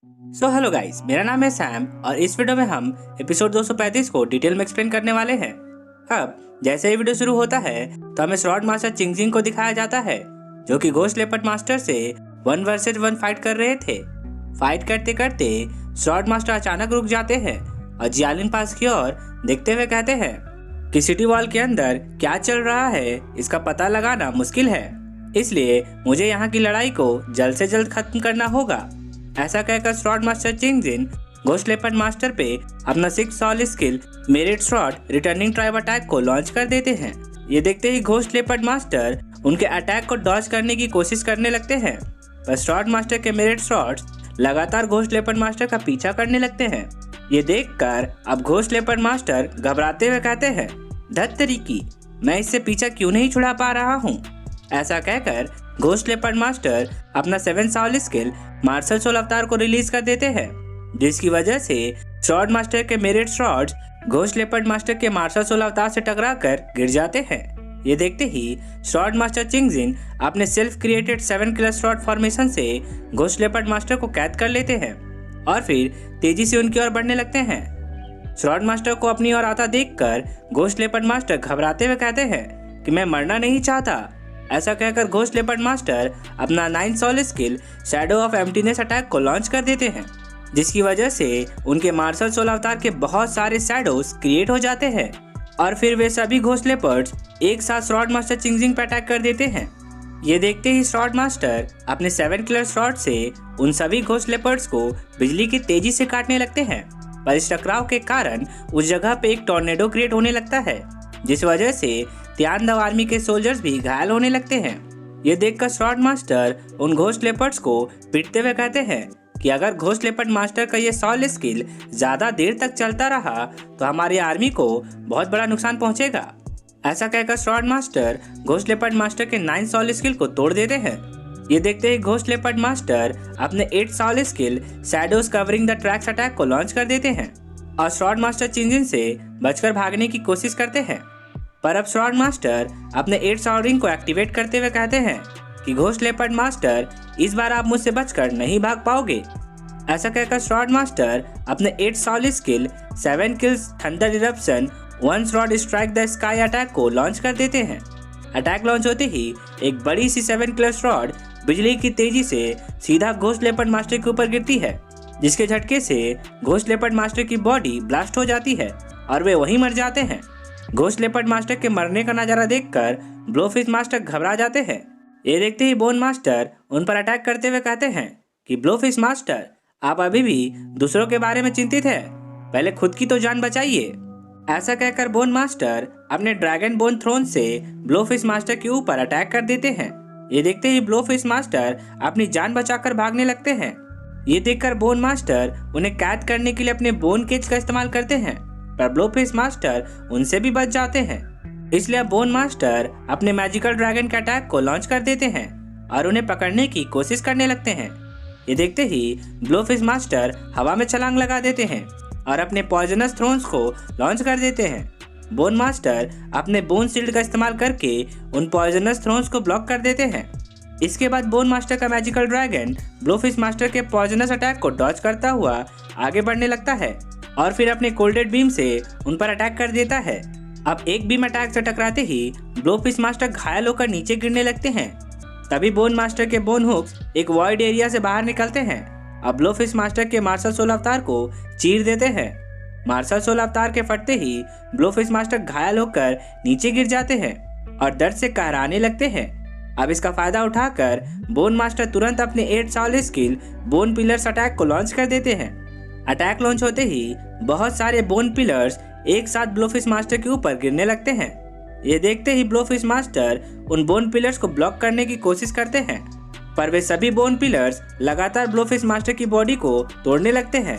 Hello guys, मेरा नाम है सैम और इस वीडियो में हम एपिसोड 235 को डिटेल में एक्सप्लेन करने वाले हैं। अब जैसे ही वीडियो शुरू होता है तो हमें स्वॉर्ड मास्टर चिंगजिंग को दिखाया जाता है, जो कि घोस्ट लेपर्ड मास्टर से 1 वर्सेस 1 फाइट कर रहे थे। फाइट करते करते स्वॉर्ड मास्टर अचानक रुक जाते हैं और जियालिन पास की ओर देखते हुए कहते हैं कि सिटी वॉल के अंदर क्या चल रहा है इसका पता लगाना मुश्किल है, इसलिए मुझे यहाँ की लड़ाई को जल्द से जल्द खत्म करना होगा। ऐसा कहकर sword master Chingjin ghost leopard master पे अपना 6 solid skill merit shot returning tribe attack को लॉन्च कर देते हैं। ये देखते ही घोस्ट लेपर्ड मास्टर उनके अटैक को डॉज करने की कोशिश करने लगते हैं, पर स्वॉर्ड मास्टर के मेरिट शॉट्स लगातार घोस्ट लेपर्ड मास्टर का पीछा करने लगते हैं। ये देखकर अब घोस्ट लेपर्ड मास्टर घबराते हुए कहते हैं, धत तरीकी, मैं इससे पीछा क्यों नहीं छुड़ा पा रहा हूँ। ऐसा कहकर घोस्ट लेपर्ड मास्टर अपना 7 सॉलिड स्किल मार्शल सोल अवतार को रिलीज कर देते हैं, जिसकी वजह से स्वॉर्ड मास्टर के merit shots ghost leopard master के मार्शल सोल अवतार से टकराकर गिर जाते हैं। ये देखते ही स्वॉर्ड मास्टर चिंगजिन अपने self created 7 killer sword formation से घोस्ट लेपर्ड मास्टर को कैद कर लेते हैं और फिर तेजी से उनकी ओर बढ़ने लगते हैं। स्वॉर्ड मास्टर को अपनी ओर आता देखकर घोस्ट लेपर्ड मास्टर घबराते हुए कहते हैं कि मैं मरना नहीं चाहता। ऐसा कहकर घोस्ट लेपर्ड मास्टर अपना 9 solid skill shadow of emptiness attack को लॉन्च कर देते हैं, जिसकी वजह से उनके मार्शल सोल अवतार के बहुत सारे शैडोज क्रिएट हो जाते हैं और फिर वे सभी घोस्ट लेपर्ड्स एक साथ स्वॉर्ड मास्टर चिंगजिंग पर अटैक कर देते हैं। ये देखते ही स्वॉर्ड मास्टर अपने 7 किलर स्वॉर्ड से उन सभी घोस्ट लेपर्ड्स को बिजली की तेजी से काटने लगते हैं, पर इस टकराव के कारण उस जगह पे एक टॉर्नेडो क्रिएट होने लगता है, जिस वजह से त्यानदाव आर्मी के सोल्जर्स भी घायल होने लगते हैं। ये देखकर स्वॉर्ड मास्टर उन घोस्ट लेपर्ड्स को पीटते हुए कहते हैं कि अगर घोस्ट लेपर्ड मास्टर का ये सॉलिड स्किल ज्यादा देर तक चलता रहा तो हमारी आर्मी को बहुत बड़ा नुकसान पहुंचेगा। ऐसा कहकर sword master ghost leopard master के 9 सॉलिड स्किल को तोड़ देते हैं। ये देखते ही घोस्ट लेपर्ड मास्टर अपने 8 solid skill shadows covering the tracks attack को लॉन्च कर देते हैं और स्वॉर्ड मास्टर चिंगजिन से बचकर भागने की कोशिश करते हैं, पर अब स्वॉर्ड मास्टर अपने 8 सॉर्डिंग को एक्टिवेट करते हुए कहते हैं कि घोस्ट लेपर्ड मास्टर, इस बार आप मुझसे बचकर नहीं भाग पाओगे। ऐसा कहकर स्वॉर्ड मास्टर अपने 8 solid skill 7 kills thunder eruption 1 sword strike the sky attack को लॉन्च कर देते हैं। अटैक लॉन्च होते ही एक बड़ी सी 7 किलर स्वॉर्ड बिजली की तेजी से सीधा घोस्ट लेपर्ड मास्टर के ऊपर गिरती है, जिसके झटके से घोस्ट लेपर्ड मास्टर की बॉडी ब्लास्ट हो जाती है और वे वहीं मर जाते हैं। घोस्ट लेपर्ड मास्टर के मरने का नजारा देखकर ब्लोफिश मास्टर घबरा जाते हैं। ये देखते ही बोन मास्टर उन पर अटैक करते हुए कहते हैं कि ब्लोफिश मास्टर, आप अभी भी दूसरों के बारे में चिंतित है, पहले खुद की तो जान बचाइए। ऐसा कहकर बोन मास्टर अपने ड्रैगन बोन थ्रोन से ब्लोफिश मास्टर के ऊपर अटैक कर देते हैं। ये देखते ही ब्लोफिश मास्टर अपनी जान बचाकर भागने लगते हैं। ये देखकर बोन मास्टर उन्हें कैद करने के लिए अपने बोन केज का इस्तेमाल करते हैं, पर ब्लोफिश मास्टर उनसे भी बच जाते हैं। इसलिए बोन मास्टर अपने मैजिकल ड्रैगन के अटैक को लॉन्च कर देते हैं और उन्हें पकड़ने की कोशिश करने लगते हैं। ये देखते ही ब्लोफिश मास्टर हवा में छलांग लगा देते हैं और अपने पॉइजनस थ्रोन्स को लॉन्च कर देते हैं। बोन मास्टर अपने बोन शील्ड का इस्तेमाल करके उन पॉइजनस थ्रोन्स को ब्लॉक कर देते हैं। इसके बाद बोन मास्टर का मैजिकल ड्रैगन ब्लोफिश मास्टर के पॉइजनस अटैक को डॉज करता हुआ आगे बढ़ने लगता है और फिर अपने कोल्डेड बीम से उन पर अटैक कर देता है। अब एक बीम अटैक से टकराते ही ब्लोफिश मास्टर घायल होकर नीचे गिरने लगते हैं। तभी बोन मास्टर के बोन हुक्स एक वॉइड एरिया से बाहर निकलते हैं। अब ब्लोफिश मास्टर के मार्शल सोल अवतार को चीर देते हैं। मार्शल सोल अवतार के फटते ही ब्लोफिश मास्टर घायल होकर नीचे गिर जाते हैं और दर्द से कहराने लगते हैं। अब इसका फायदा उठाकर बोन मास्टर तुरंत अपने 8 solid skill bone pillars attack को लॉन्च कर देते हैं। अटैक लॉन्च होते ही बहुत सारे बोन पिलर्स एक साथ ब्लोफिश मास्टर के ऊपर गिरने लगते हैं। ये देखते ही ब्लोफिश मास्टर उन बोन पिलर्स को ब्लॉक करने की कोशिश करते हैं, पर वे सभी बोन पिलर्स लगातार ब्लोफिश मास्टर की बॉडी को तोड़ने लगते हैं।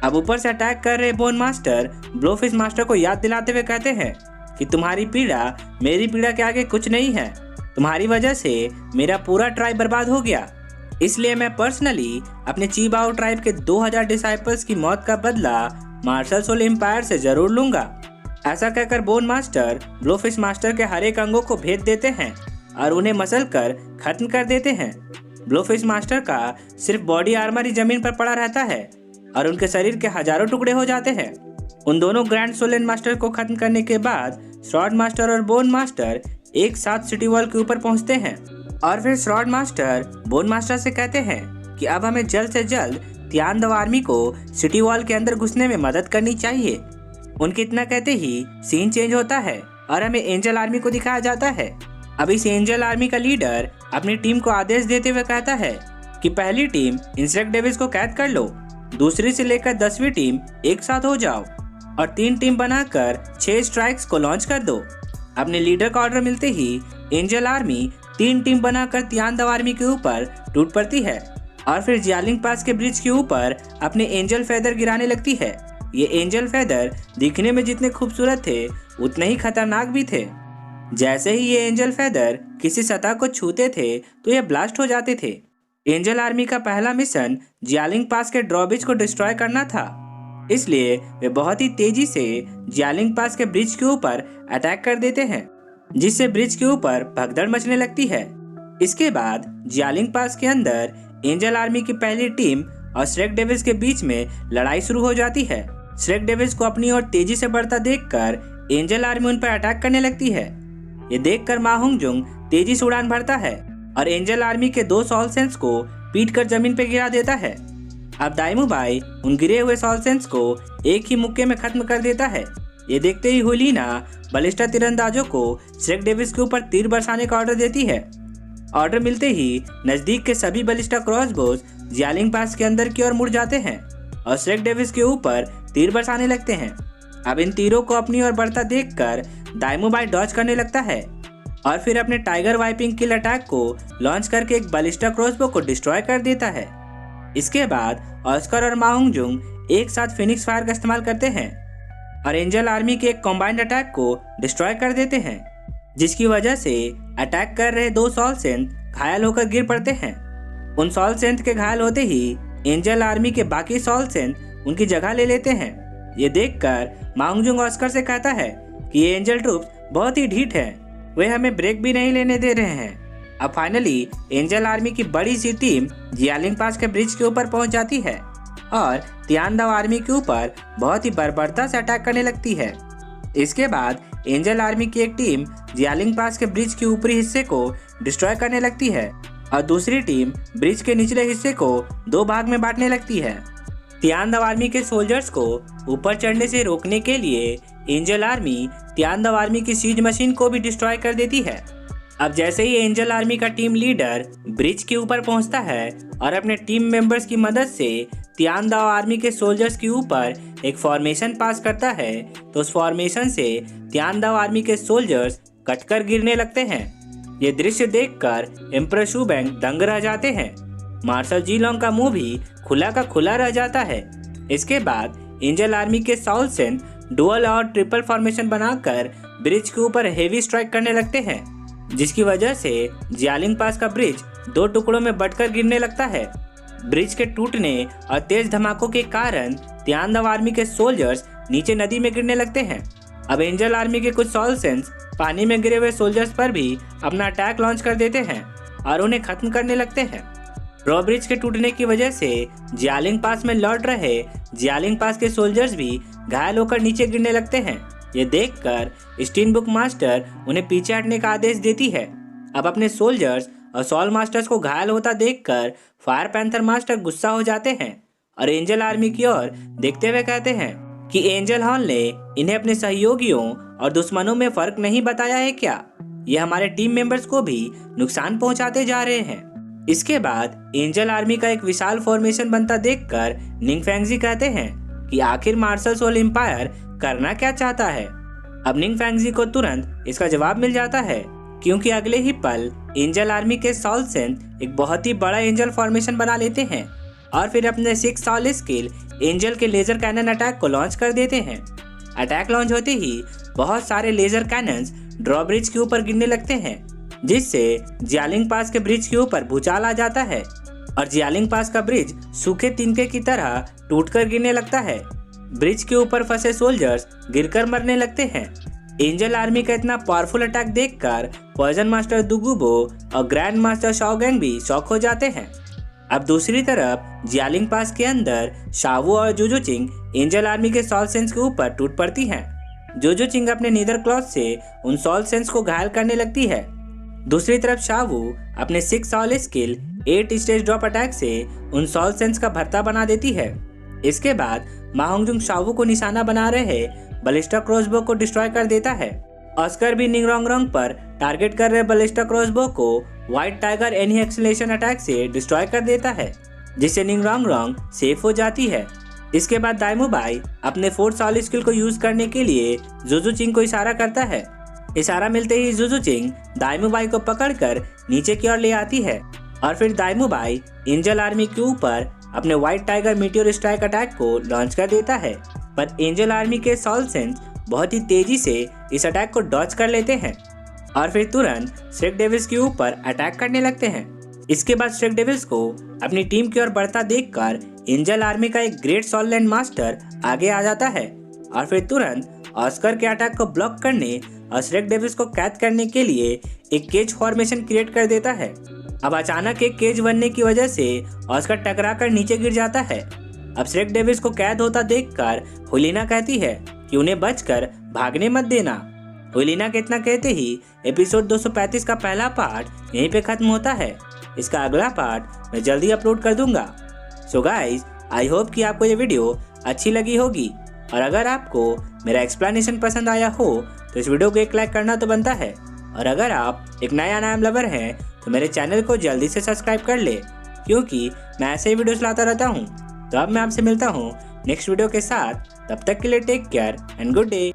अब ऊपर से अटैक कर रहे बोन मास्टर ब्लोफिश मास्टर को याद दिलाते हुए कहते हैं कि तुम्हारी पीड़ा मेरी पीड़ा के आगे कुछ नहीं है, तुम्हारी वजह से मेरा पूरा ट्राइब बर्बाद हो गया, इसलिए मैं पर्सनली अपने चीबाओ ट्राइब के 2000 डिसाइपल्स की मौत का बदला मार्शल सोल एम्पायर से जरूर लूंगा। ऐसा कहकर बोन मास्टर ब्लोफिश मास्टर के हर एक अंगों को भेद देते हैं और उन्हें मसल कर खत्म कर देते हैं। ब्लोफिश मास्टर का सिर्फ बॉडी आर्मर ही जमीन पर पड़ा रहता है और उनके शरीर के हजारों टुकड़े हो जाते हैं। उन दोनों ग्रैंड सोलेन मास्टर को खत्म करने के बाद श्रॉड मास्टर और बोन मास्टर एक साथ सिटी वॉल के ऊपर पहुंचते हैं और फिर श्रॉड मास्टर बोन मास्टर से कहते हैं कि अब हमें जल्द से जल्द तियानदाव आर्मी को सिटी वॉल के अंदर घुसने में मदद करनी चाहिए। उनके इतना कहते ही सीन चेंज होता है और हमें एंजल आर्मी को दिखाया जाता है। अब इस एंजल आर्मी का लीडर अपनी टीम को आदेश देते हुए कहता है कि पहली टीम इंसेक्ट डेविल्स को कैद कर लो, दूसरी से लेकर 10वीं टीम एक साथ हो जाओ और 3 टीम बनाकर 6 स्ट्राइक्स को लॉन्च कर दो। अपने लीडर का ऑर्डर मिलते ही एंजल आर्मी 3 टीम बनाकर तियानदाव आर्मी के ऊपर टूट पड़ती है और फिर जियालिंग पास के ब्रिज के ऊपर अपने एंजल फेदर गिराने लगती है। ये एंजल फेदर दिखने में जितने खूबसूरत थे उतने ही खतरनाक भी थे। जैसे ही ये एंजल फेदर किसी सतह को छूते थे तो ये ब्लास्ट हो जाते थे। एंजल आर्मी का पहला मिशन जियालिंग पास के ड्रॉब्रिज को डिस्ट्रॉय करना था, इसलिए वे बहुत ही तेजी से जियालिंग पास के ब्रिज के ऊपर अटैक कर देते हैं, जिससे ब्रिज के ऊपर भगदड़ मचने लगती है। इसके बाद जियालिंग पास के अंदर एंजल आर्मी की पहली टीम और श्रेक डेविल्स के बीच में लड़ाई शुरू हो जाती है। श्रेक डेविल्स को अपनी ओर तेजी से बढ़ता देखकर एंजल आर्मी उन पर अटैक करने लगती है। ये देखकर मा होंगजुंग तेजी से उड़ान भरता है और एंजल आर्मी के 2 सॉल सेंस को पीट कर जमीन पर गिरा देता है। अब दाइमुबाई उन गिरे हुए सॉल सेंस को एक ही मुक्के में खत्म कर देता है। ये देखते ही हुलीना बलिस्टा तीरंदाजों को श्रेक डेविल्स के ऊपर तीर बरसाने का ऑर्डर देती है। ऑर्डर मिलते ही नजदीक के सभी बलिस्टा क्रॉसबोज जियालिंग पास के अंदर की ओर मुड़ जाते हैं और श्रेक डेविल्स के ऊपर तीर बरसाने लगते हैं। अब इन तीरों को अपनी ओर बढ़ता देखकर दाइमुबाई डॉज करने लगता है और फिर अपने टाइगर वाइपिंग किल अटैक को लॉन्च करके एक बलिस्टा क्रॉसबो को डिस्ट्रॉय कर देता है। इसके बाद ऑस्कर और मा होंगजुंग एक साथ फिनिक्स फायर का इस्तेमाल करते हैं और एंजल आर्मी के एक कॉम्बाइंड अटैक को डिस्ट्रॉय कर देते हैं, जिसकी वजह से अटैक कर रहे 2 सॉल सेंथ घायल होकर गिर पड़ते हैं। उन सॉल सेंथ के घायल होते ही एंजल आर्मी के बाकी सॉल सेंथ उनकी जगह ले लेते हैं। ये देखकर मा होंगजुंग ऑस्कर से कहता है कि ये एंजल ट्रूप्स बहुत ही ढीठ हैं, वे हमें ब्रेक भी नहीं लेने दे रहे हैं। अब फाइनली एंजल आर्मी की बड़ी सी टीम जियालिंग पास के ब्रिज के ऊपर पहुंच जाती है और तियानदाव आर्मी के ऊपर बहुत ही बर्बरता से अटैक करने लगती है। इसके बाद एंजल आर्मी की एक टीम जियालिंग पास के ब्रिज के ऊपरी हिस्से को डिस्ट्रॉय करने लगती है और दूसरी टीम ब्रिज के निचले हिस्से को 2 भाग में बांटने लगती है। तियानदाव आर्मी के सोल्जर्स को ऊपर चढ़ने से रोकने के लिए एंजल आर्मी तियानदाव आर्मी की सीज मशीन को भी डिस्ट्रॉय कर देती है। अब जैसे ही एंजल आर्मी का टीम लीडर ब्रिज के ऊपर पहुंचता है और अपने टीम मेंबर्स की मदद से तियानदाव आर्मी के सोल्जर्स के ऊपर एक फॉर्मेशन पास करता है, तो उस फॉर्मेशन से तियानदाव आर्मी के सोल्जर्स कटकर गिरने लगते हैं। ये दृश्य देखकर एम्परर शू बेंग दंग रह जाते हैं। मार्शल जी लॉन्ग का मुंह भी खुला का खुला रह जाता है। इसके बाद एंजल आर्मी के सॉल सेंथ डुअल और ट्रिपल फॉर्मेशन बनाकर ब्रिज के ऊपर हेवी स्ट्राइक करने लगते हैं, जिसकी वजह से जियालिंग पास का ब्रिज 2 टुकड़ों में बंटकर गिरने लगता है। ब्रिज के टूटने और तेज धमाकों के कारण तियानदाव आर्मी के सोल्जर्स नीचे नदी में गिरने लगते हैं। अब एंजल आर्मी के कुछ सॉल सेंस पानी में गिरे हुए सोल्जर्स पर भी अपना अटैक लॉन्च कर देते हैं और उन्हें खत्म करने लगते हैं। ड्रॉब्रिज के टूटने की वजह से जियालिंग पास में लौट रहे जियालिंग पास के सोल्जर्स भी घायल होकर नीचे गिरने लगते हैं। ये देखकर स्टीनबुक मास्टर उन्हें पीछे हटने का आदेश देती है। अब अपने सोल्जर्स और सॉल मास्टर्स को घायल होता देखकर फायर पैंथर मास्टर गुस्सा हो जाते हैं और एंजल आर्मी की ओर देखते हुए कहते हैं कि एंजल हॉल ने इन्हें अपने सहयोगियों और दुश्मनों में फर्क नहीं बताया है क्या? ये हमारे टीम मेंबर्स को भी नुकसान पहुंचाते जा रहे हैं। इसके बाद एंजल आर्मी का एक विशाल फॉर्मेशन बनता देखकर निंगफैंगजी कहते हैं कि आखिर मार्शल सोल एम्पायर करना क्या चाहता है। अब निंगफैंगजी को तुरंत इसका जवाब मिल जाता है, क्योंकि अगले ही पल एंजल आर्मी के सॉल सेंथ एक बहुत ही बड़ा एंजल फॉर्मेशन बना लेते हैं और फिर अपने 6 सॉल स्केल एंजल के लेजर कैनन अटैक को लॉन्च कर देते हैं। अटैक लॉन्च होते ही बहुत सारे लेजर कैनन्स ड्रॉब्रिज के ऊपर गिरने लगते हैं, जिससे जियालिंग पास के ब्रिज के ऊपर भूचाल आ जाता है और जियालिंग पास का ब्रिज सूखे तिनके की तरह टूटकर गिरने लगता है। ब्रिज के ऊपर फंसे सोल्जर्स गिरकर मरने लगते हैं। एंजल आर्मी का इतना पावरफुल अटैक देखकर पॉइजन मास्टर दुगुबो और ग्रैंड मास्टर शाओगैंग भी शॉक हो जाते हैं। अब दूसरी तरफ जियालिंग पास के अंदर शावू और जुजुचिंग एंजल आर्मी के सॉल सेंस के ऊपर टूट पड़ती हैं। जुजुचिंग अपने नीदर क्लॉथ से उन सॉल सेंस को घायल करने लगती है। दूसरी तरफ शावू अपने 6 soul skill 8 stage drop attack से उन सॉल सेंस का भरता बना देती है। इसके बाद मा होंगजुंग शावू को निशाना बना रहे बलिस्टा क्रॉसबो को डिस्ट्रॉय कर देता है। ऑस्कर भी निंगरोंग पर टारगेट कर रहे बलिस्टा क्रॉसबो को व्हाइट टाइगर एनिहिलेशन अटैक से डिस्ट्रॉय कर देता है, जिससे निंगरोंग सेफ हो जाती है। इसके बाद दाइमुबाई अपने 4 सॉल स्किल को यूज करने के लिए जुजुचिंग को इशारा करता है। इशारा मिलते ही जुजुचिंग दाइमुबाई को पकड़कर नीचे की ओर ले आती है और फिर दाइमुबाई एंजल आर्मी के ऊपर अपने white tiger meteor strike attack को लॉन्च कर देता है, पर एंजल आर्मी के सॉल सेंस बहुत ही तेजी से इस अटैक को डॉच कर लेते हैं और फिर तुरंत श्रेक डेविल्स के ऊपर अटैक करने लगते हैं। इसके बाद श्रेक डेविल्स को अपनी टीम की ओर बढ़ता देखकर एंजल आर्मी का एक ग्रेट सॉल लैंड मास्टर आगे आ जाता है और फिर तुरंत ऑस्कर के अटैक को ब्लॉक करने और श्रेक डेविल्स को कैद करने के लिए एक केज फॉर्मेशन क्रिएट कर देता है। अब अचानक एक केज बनने की वजह से ऑस्कर टकराकर नीचे गिर जाता है। अब श्रेक डेविल्स को कैद होता देखकर हुलिना कहती है कि उन्हें बचकर भागने मत देना। हुलिना के इतना कहते ही एपिसोड 235 का पहला पार्ट यहीं पे खत्म होता है। इसका अगला पार्ट मैं जल्दी अपलोड कर दूंगा। सो गाइज, आई होप कि आपको ये वीडियो अच्छी लगी होगी और अगर आपको मेरा एक्सप्लेनेशन पसंद आया हो तो इस वीडियो को एक लाइक करना तो बनता है। और अगर आप एक नया नाम लवर हैं तो मेरे चैनल को जल्दी से सब्सक्राइब कर ले, क्योंकि मैं ऐसे ही वीडियोस लाता रहता हूँ। तो अब मैं आपसे मिलता हूँ नेक्स्ट वीडियो के साथ। तब तक के लिए take care and good day.